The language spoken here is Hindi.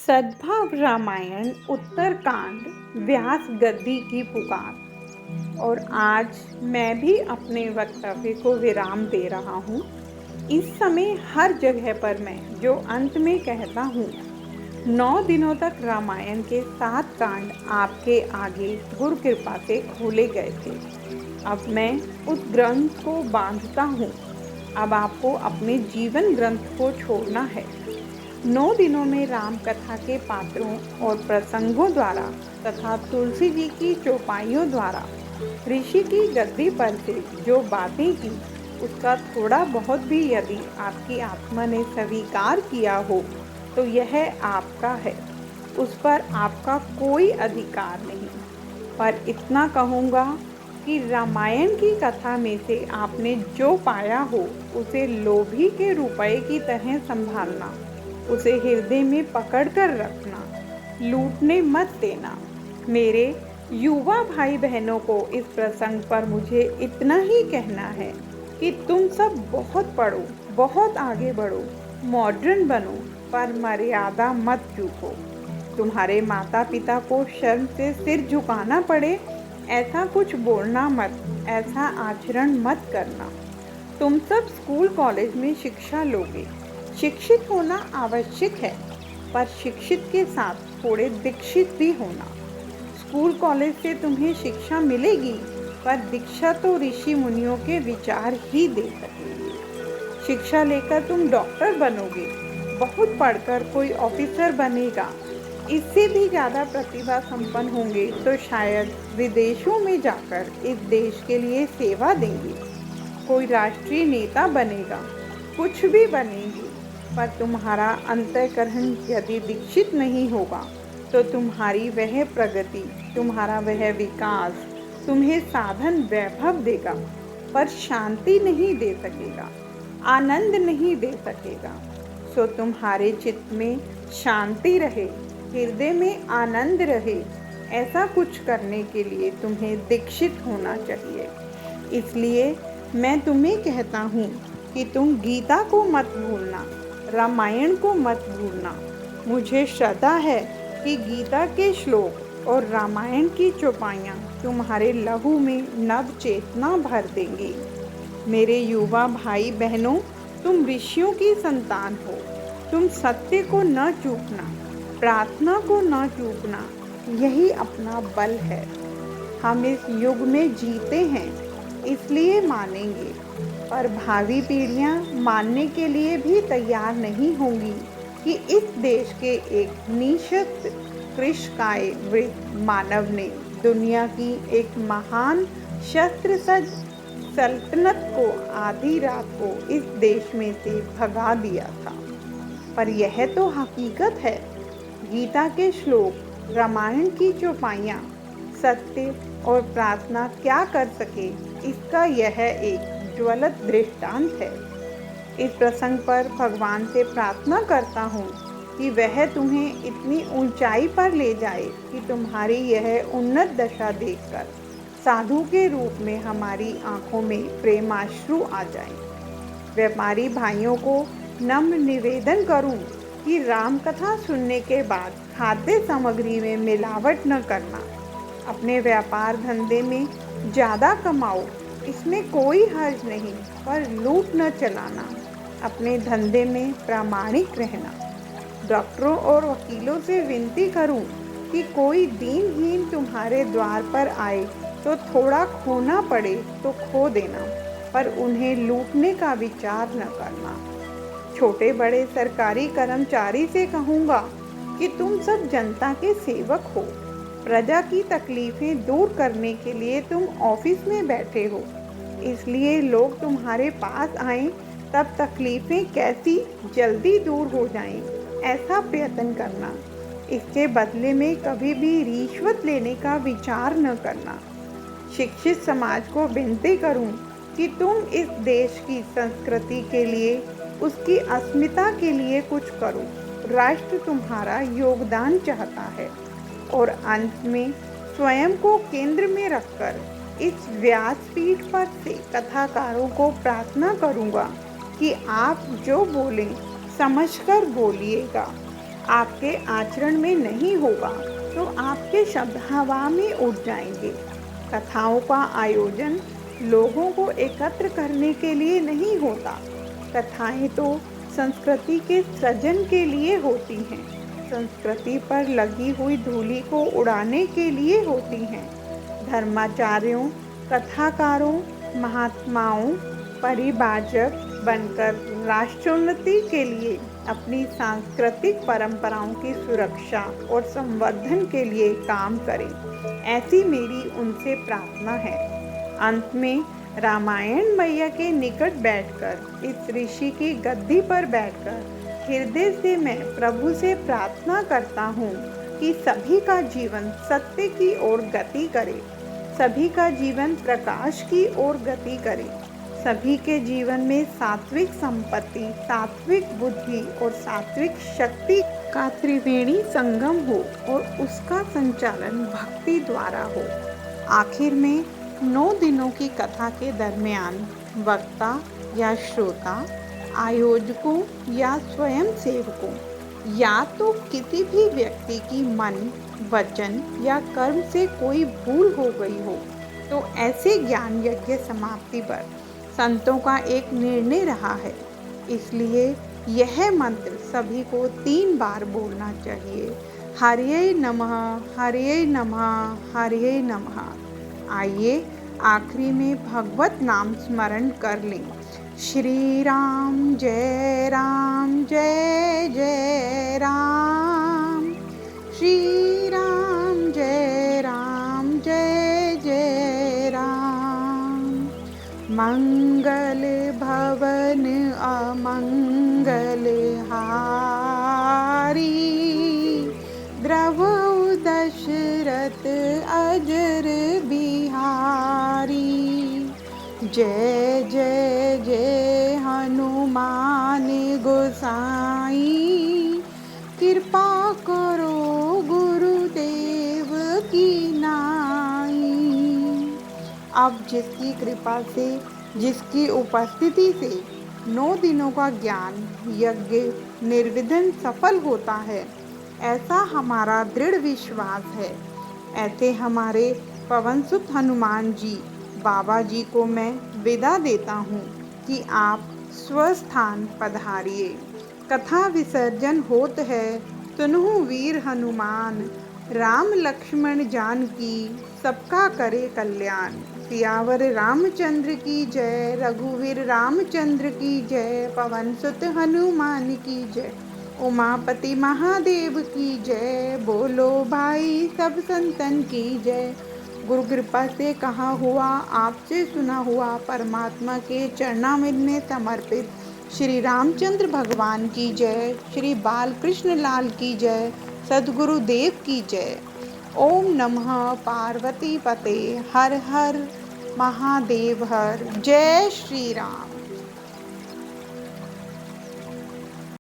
सद्भाव रामायण उत्तरकांड व्यास गद्दी की पुकार। और आज मैं भी अपने वक्तव्य को विराम दे रहा हूँ। इस समय हर जगह पर मैं जो अंत में कहता हूँ, 9 दिनों तक रामायण के 7 कांड आपके आगे गुरु कृपा से खोले गए थे। अब मैं उस ग्रंथ को बांधता हूँ। अब आपको अपने जीवन ग्रंथ को छोड़ना है। 9 दिनों में राम कथा के पात्रों और प्रसंगों द्वारा तथा तुलसी जी की चौपाइयों द्वारा ऋषि की गद्दी पर से जो बातें की, उसका थोड़ा बहुत भी यदि आपकी आत्मा ने स्वीकार किया हो तो यह आपका है। उस पर आपका कोई अधिकार नहीं। पर इतना कहूँगा कि रामायण की कथा में से आपने जो पाया हो उसे लोभी के रुपए की तरह संभालना, उसे हृदय में पकड़ कर रखना, लूटने मत देना। मेरे युवा भाई बहनों को इस प्रसंग पर मुझे इतना ही कहना है कि तुम सब बहुत पढ़ो, बहुत आगे बढ़ो, मॉडर्न बनो, पर मर्यादा मत चूको। तुम्हारे माता पिता को शर्म से सिर झुकाना पड़े ऐसा कुछ बोलना मत, ऐसा आचरण मत करना। तुम सब स्कूल कॉलेज में शिक्षा लोगे। शिक्षित होना आवश्यक है, पर शिक्षित के साथ थोड़े दीक्षित भी होना। स्कूल कॉलेज से तुम्हें शिक्षा मिलेगी, पर दीक्षा तो ऋषि मुनियों के विचार ही दे सकेंगे। शिक्षा लेकर तुम डॉक्टर बनोगे, बहुत पढ़कर कोई ऑफिसर बनेगा, इससे भी ज़्यादा प्रतिभा संपन्न होंगे तो शायद विदेशों में जाकर इस देश के लिए सेवा देंगे। कोई राष्ट्रीय नेता बनेगा, कुछ भी बनेंगे, पर तुम्हारा अंतःकरण यदि दीक्षित नहीं होगा तो तुम्हारी वह प्रगति, तुम्हारा वह विकास तुम्हें साधन वैभव देगा, पर शांति नहीं दे सकेगा, आनंद नहीं दे सकेगा। सो तुम्हारे चित्त में शांति रहे, हृदय में आनंद रहे, ऐसा कुछ करने के लिए तुम्हें दीक्षित होना चाहिए। इसलिए मैं तुम्हें कहता हूँ कि तुम गीता को मत भूलना, रामायण को मत भूलना। मुझे श्रद्धा है कि गीता के श्लोक और रामायण की चौपाइयाँ तुम्हारे लहू में नव चेतना भर देंगी। मेरे युवा भाई बहनों, तुम ऋषियों की संतान हो। तुम सत्य को न चूकना, प्रार्थना को न चूकना, यही अपना बल है। हम इस युग में जीते हैं, इसलिए मानेंगे, पर भावी पीढ़ियां मानने के लिए भी तैयार नहीं होंगी कि इस देश के एक निशक्त कृशकाय वृद्ध मानव ने दुनिया की एक महान शस्त्र सज्ज सल्तनत को आधी रात को इस देश में से भगा दिया था। पर यह तो हकीकत है। गीता के श्लोक, रामायण की चौपाइयाँ, सत्य और प्रार्थना क्या कर सके, इसका यह एक ज्वलंत दृष्टांत है। इस प्रसंग पर भगवान से प्रार्थना करता हूँ कि वह तुम्हें इतनी ऊंचाई पर ले जाए कि तुम्हारी यह उन्नत दशा देखकर साधु के रूप में हमारी आंखों में प्रेमाश्रु आ जाए। व्यापारी भाइयों को नम्र निवेदन करूं कि राम कथा सुनने के बाद खाद्य सामग्री में मिलावट न करना। अपने व्यापार धंधे में ज़्यादा कमाओ, इसमें कोई हर्ज नहीं, पर लूट न चलाना। अपने धंधे में प्रामाणिक रहना। डॉक्टरों और वकीलों से विनती करूं कि कोई दीनहीन तुम्हारे द्वार पर आए तो थोड़ा खोना पड़े तो खो देना, पर उन्हें लूटने का विचार न करना। छोटे बड़े सरकारी कर्मचारी से कहूँगा कि तुम सब जनता के सेवक हो। प्रजा की तकलीफ़ें दूर करने के लिए तुम ऑफिस में बैठे हो, इसलिए लोग तुम्हारे पास आएं तब तकलीफ़ें कैसी जल्दी दूर हो जाएं, ऐसा प्रयत्न करना। इसके बदले में कभी भी रिश्वत लेने का विचार न करना। शिक्षित समाज को विनती करूं कि तुम इस देश की संस्कृति के लिए, उसकी अस्मिता के लिए कुछ करो। राष्ट्र तुम्हारा योगदान चाहता है। और अंत में स्वयं को केंद्र में रखकर इस व्यासपीठ पर से कथाकारों को प्रार्थना करूंगा कि आप जो बोलें समझकर बोलिएगा। आपके आचरण में नहीं होगा तो आपके शब्द हवा में उड़ जाएंगे। कथाओं का आयोजन लोगों को एकत्र करने के लिए नहीं होता। कथाएं तो संस्कृति के सृजन के लिए होती हैं। संस्कृति पर लगी हुई धूलि को उड़ाने के लिए होती हैं। धर्माचार्यों, कथाकारों, महात्माओं, परिव्राजक बनकर राष्ट्रोन्नति के लिए अपनी सांस्कृतिक परंपराओं की सुरक्षा और संवर्धन के लिए काम करें, ऐसी मेरी उनसे प्रार्थना है। अंत में रामायण मैया के निकट बैठकर, इस ऋषि की गद्दी पर बैठकर हृदय से मैं प्रभु से प्रार्थना करता हूँ कि सभी का जीवन सत्य की ओर गति करे, सभी का जीवन प्रकाश की ओर गति करे, सभी के जीवन में सात्विक संपत्ति, सात्विक बुद्धि और सात्विक शक्ति का त्रिवेणी संगम हो और उसका संचालन भक्ति द्वारा हो। आखिर में 9 दिनों की कथा के दरमियान वक्ता या श्रोता, आयोजकों या स्वयं सेवकों या तो किसी भी व्यक्ति की मन, वचन या कर्म से कोई भूल हो गई हो तो ऐसे ज्ञान यज्ञ समाप्ति पर संतों का एक निर्णय रहा है। इसलिए यह मंत्र सभी को 3 बार बोलना चाहिए। हरये नमः, हरये नमः, हरये नमः। आइए आखिरी में भगवत नाम स्मरण कर लें। श्री राम जय राम, जय जय राम। श्री राम जय राम, जय जय राम। मंगल भवन अमंगल हारी, द्रवहु दशरथ अजर बिहारी। जय जय जय हनुमान गोसाई, कृपा करो गुरुदेव की नाई। अब जिसकी कृपा से, जिसकी उपस्थिति से 9 दिनों का ज्ञान यज्ञ निर्विघ्न सफल होता है, ऐसा हमारा दृढ़ विश्वास है। ऐसे हमारे पवनसुत हनुमान जी बाबा जी को मैं विदा देता हूँ कि आप स्वस्थान पधारिए। कथा विसर्जन होत है, सुनहु वीर हनुमान। राम लक्ष्मण जानकी, सबका करे कल्याण। सियावर रामचंद्र की जय, रघुवीर रामचंद्र की जय। पवनसुत हनुमान की जय, उमापति महादेव की जय। बोलो भाई सब संतन की जय। गुरु कृपा से कहा हुआ, आपसे सुना हुआ, परमात्मा के चरणामृत में समर्पित श्री रामचंद्र भगवान की जय। श्री बालकृष्ण लाल की जय। सद्गुरु देव की जय। ओम नमः पार्वती पते, हर हर महादेव हर। जय श्री राम।